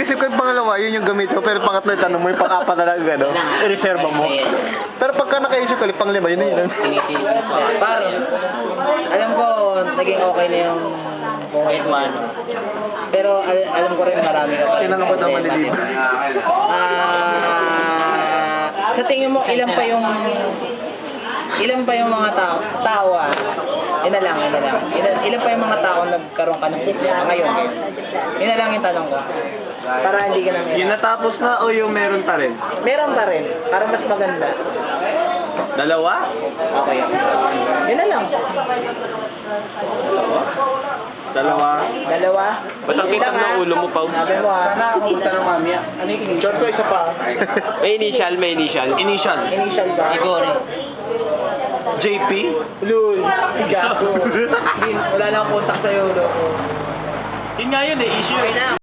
naisip ko yung pangalawa, yun yung gamit mo, pero pangatlo yung tanong mo, yung pang-apat na lang, ano, i-reserve mo. Pero pagka nakaisip ka, pang-lima, yun na yun. Parang, alam ko, naging okay na yung buhay mo. Pero alam ko rin marami ka pa. Tinanong ko naman ni Liba. Sa tingin mo, ilan pa yung mga tao Ilan pa yung mga tao nagkaroon ka ng problema ngayon? Yun na lang yung tanong ko. Para hindi ka na Yung natapos na o yung meron pa rin? Meron pa rin. Para mas maganda. Dalawa? Okay. Yun na lang. Dalawa? Ba't ang kitang ng ulo mo, Pao? Sabi mo nakakapunta ng mami. Ano yung initial? Short ko isa pa. May initial. Initial ba? Igor. JP? Lul. Gago. Wala lang contact sa'yo. Yun nga yun eh, issue.